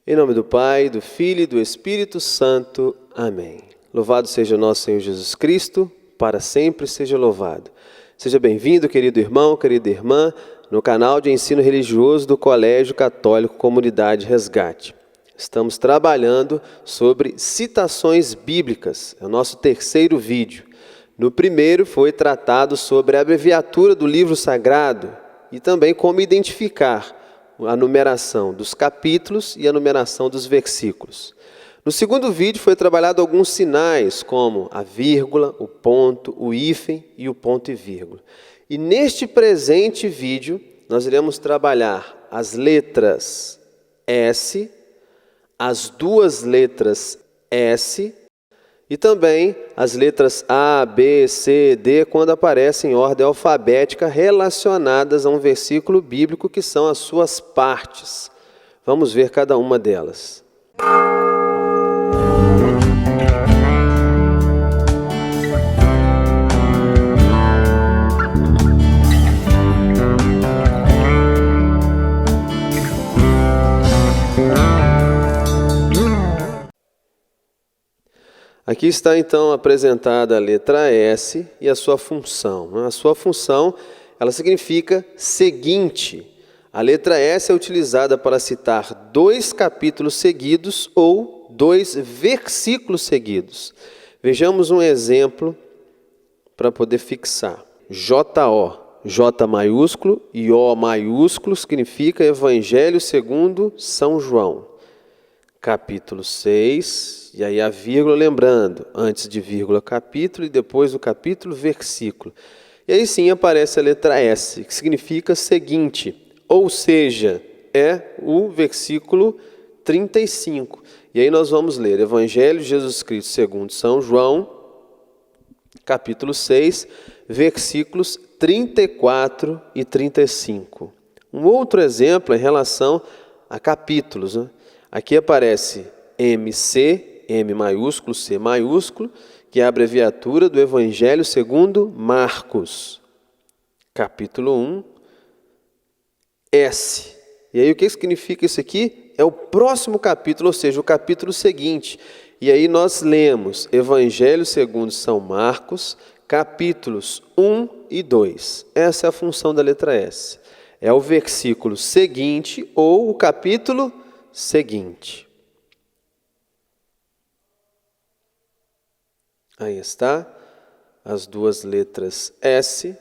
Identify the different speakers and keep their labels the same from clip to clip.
Speaker 1: Em nome do Pai, do Filho e do Espírito Santo. Amém. Louvado seja o nosso Senhor Jesus Cristo, para sempre seja louvado. Seja bem-vindo, querido irmão, querida irmã, no canal de ensino religioso do Colégio Católico Comunidade Resgate. Estamos trabalhando sobre citações bíblicas, é o nosso terceiro vídeo. No primeiro foi tratado sobre a abreviatura do livro sagrado e também como identificar a numeração dos capítulos e a numeração dos versículos. No segundo vídeo foi trabalhado alguns sinais, como a vírgula, o ponto, o hífen e o ponto e vírgula. E neste presente vídeo, nós iremos trabalhar as letras S, as duas letras S e também as letras A, B, C, D, quando aparecem em ordem alfabética relacionadas a um versículo bíblico, que são as suas partes. Vamos ver cada uma delas. Aqui está então apresentada a letra S e a sua função. A sua função, ela significa seguinte. A letra S é utilizada para citar 2 capítulos seguidos ou 2 versículos seguidos. Vejamos um exemplo para poder fixar. J-O, J maiúsculo e O maiúsculo significa Evangelho segundo São João. Capítulo 6, e aí a vírgula, lembrando, antes de vírgula capítulo e depois do capítulo versículo. E aí sim aparece a letra S, que significa seguinte, ou seja, é o versículo 35. E aí nós vamos ler Evangelho de Jesus Cristo segundo São João, capítulo 6, versículos 34 e 35. Um outro exemplo em relação a capítulos, né? Aqui aparece MC, M maiúsculo, C maiúsculo, que é a abreviatura do Evangelho segundo Marcos, capítulo 1, S. E aí o que significa isso aqui? É o próximo capítulo, ou seja, o capítulo seguinte. E aí nós lemos Evangelho segundo São Marcos, capítulos 1 e 2. Essa é a função da letra S. É o versículo seguinte ou o capítulo seguinte. Aí está, as duas letras S.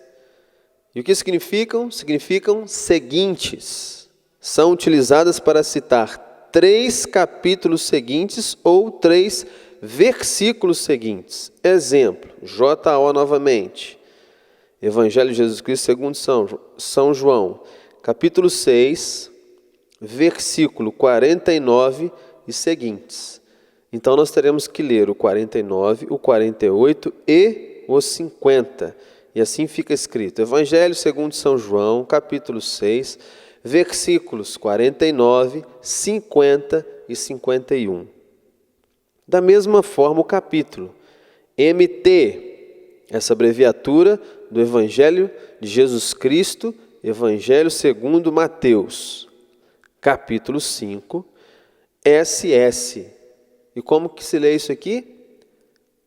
Speaker 1: E o que significam? Significam seguintes. São utilizadas para citar 3 capítulos seguintes ou 3 versículos seguintes. Exemplo, J-O novamente. Evangelho de Jesus Cristo segundo São João, capítulo 6, versículo 49 e seguintes. Então nós teremos que ler o 49, o 48 e o 50. E assim fica escrito, Evangelho segundo São João, capítulo 6, versículos 49, 50 e 51. Da mesma forma o capítulo, MT, essa abreviatura do Evangelho de Jesus Cristo, Evangelho segundo Mateus, capítulo 5, SS. E como que se lê isso aqui?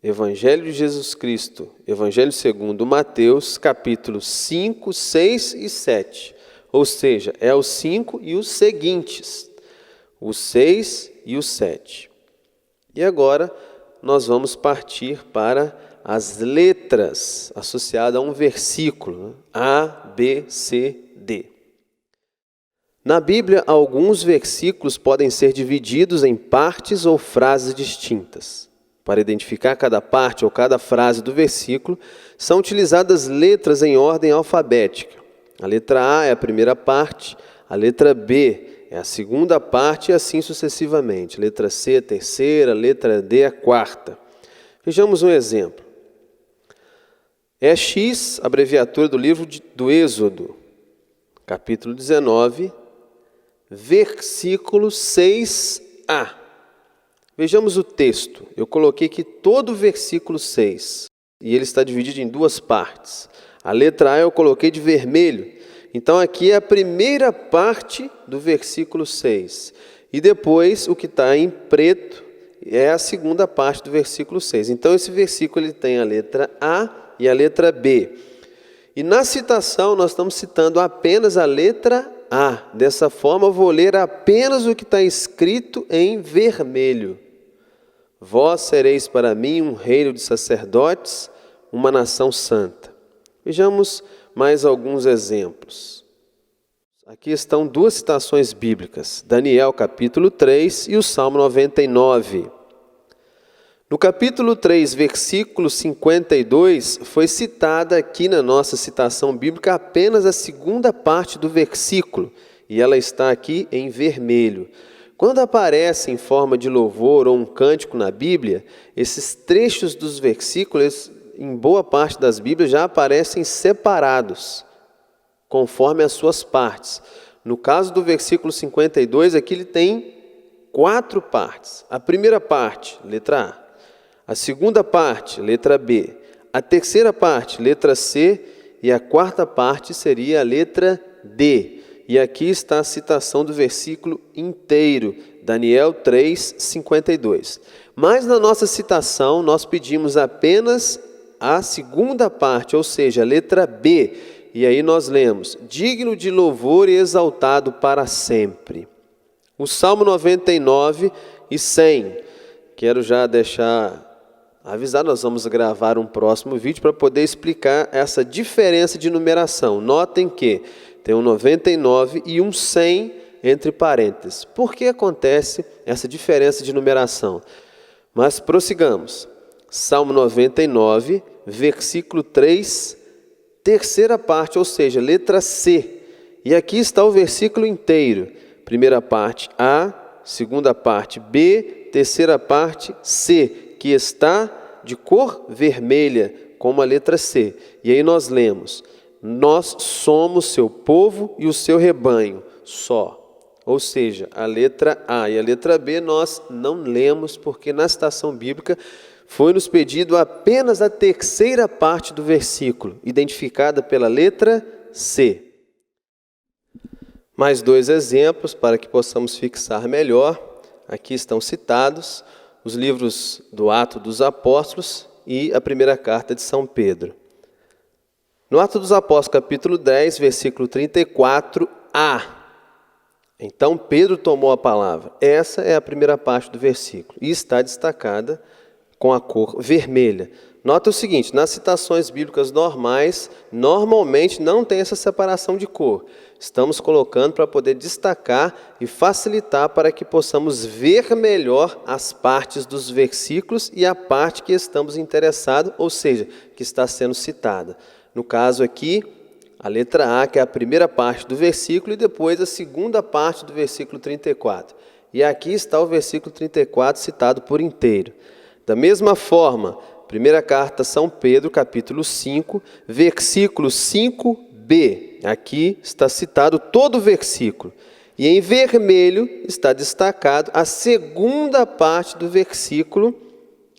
Speaker 1: Evangelho de Jesus Cristo, Evangelho segundo Mateus, capítulos 5, 6 e 7. Ou seja, é os 5 e os seguintes, os 6 e os 7. E agora nós vamos partir para as letras associadas a um versículo, A, B, C, D. Na Bíblia, alguns versículos podem ser divididos em partes ou frases distintas. Para identificar cada parte ou cada frase do versículo, são utilizadas letras em ordem alfabética. A letra A é a primeira parte, a letra B é a segunda parte e assim sucessivamente. Letra C a terceira, letra D a quarta. Vejamos um exemplo. É X, abreviatura do livro do Êxodo, capítulo 19, versículo 6a. Vejamos o texto. Eu coloquei aqui todo o versículo 6. E ele está dividido em 2 partes. A letra A eu coloquei de vermelho. Então aqui é a primeira parte do versículo 6. E depois o que está em preto é a segunda parte do versículo 6. Então esse versículo ele tem a letra A e a letra B. E na citação nós estamos citando apenas a letra A. Dessa forma eu vou ler apenas o que está escrito em vermelho. Vós sereis para mim um reino de sacerdotes, uma nação santa. Vejamos mais alguns exemplos. Aqui estão duas citações bíblicas, Daniel capítulo 3 e o Salmo 99. No capítulo 3, versículo 52, foi citada aqui na nossa citação bíblica apenas a segunda parte do versículo, e ela está aqui em vermelho. Quando aparece em forma de louvor ou um cântico na Bíblia, esses trechos dos versículos, em boa parte das Bíblias, já aparecem separados, conforme as suas partes. No caso do versículo 52, aqui ele tem 4 partes. A primeira parte, letra A. A segunda parte, letra B. A terceira parte, letra C. E a quarta parte seria a letra D. E aqui está a citação do versículo inteiro, Daniel 3, 52. Mas na nossa citação, nós pedimos apenas a segunda parte, ou seja, a letra B. E aí nós lemos, digno de louvor e exaltado para sempre. O Salmo 99 e 100. Quero já deixar avisado, nós vamos gravar um próximo vídeo para poder explicar essa diferença de numeração. Notem que tem um 99 e um 100 entre parênteses. Por que acontece essa diferença de numeração? Mas prossigamos. Salmo 99, versículo 3, terceira parte, ou seja, letra C. E aqui está o versículo inteiro. Primeira parte A, segunda parte B, terceira parte C, que está de cor vermelha, como a letra C. E aí nós lemos, nós somos seu povo e o seu rebanho, só. Ou seja, a letra A e a letra B nós não lemos, porque na citação bíblica foi-nos pedido apenas a terceira parte do versículo, identificada pela letra C. Mais 2 exemplos para que possamos fixar melhor. Aqui estão citados os livros do Atos dos Apóstolos e a primeira carta de São Pedro. No Atos dos Apóstolos, capítulo 10, versículo 34a. Então Pedro tomou a palavra. Essa é a primeira parte do versículo e está destacada com a cor vermelha. Nota o seguinte, nas citações bíblicas normais, normalmente não tem essa separação de cor. Estamos colocando para poder destacar e facilitar para que possamos ver melhor as partes dos versículos e a parte que estamos interessados, ou seja, que está sendo citada. No caso aqui, a letra A, que é a primeira parte do versículo, e depois a segunda parte do versículo 34. E aqui está o versículo 34 citado por inteiro. Da mesma forma, primeira carta a São Pedro, capítulo 5, versículo 5b. Aqui está citado todo o versículo. E em vermelho está destacado a segunda parte do versículo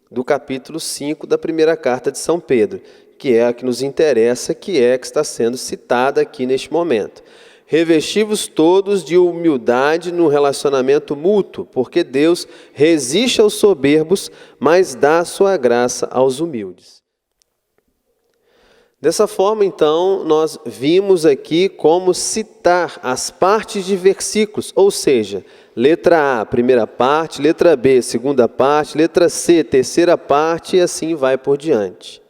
Speaker 1: do capítulo 5 da primeira carta de São Pedro, que é a que nos interessa, que é a que está sendo citada aqui neste momento. Revesti-vos todos de humildade no relacionamento mútuo, porque Deus resiste aos soberbos, mas dá a sua graça aos humildes. Dessa forma, então, nós vimos aqui como citar as partes de versículos, ou seja, letra A, primeira parte, letra B, segunda parte, letra C, terceira parte, e assim vai por diante.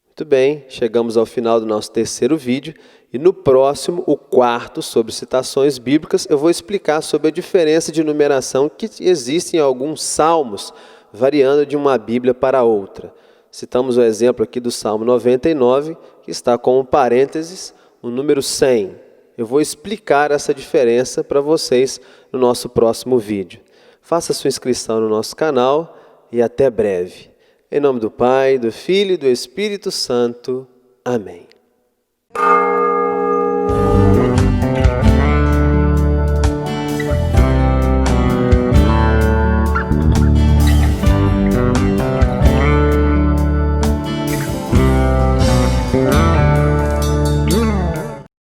Speaker 1: Muito bem, chegamos ao final do nosso terceiro vídeo. E no próximo, o quarto, sobre citações bíblicas, eu vou explicar sobre a diferença de numeração que existe em alguns salmos, variando de uma Bíblia para outra. Citamos o exemplo aqui do Salmo 99, que está com um parênteses, o número 100. Eu vou explicar essa diferença para vocês no nosso próximo vídeo. Faça sua inscrição no nosso canal e até breve. Em nome do Pai, do Filho e do Espírito Santo. Amém.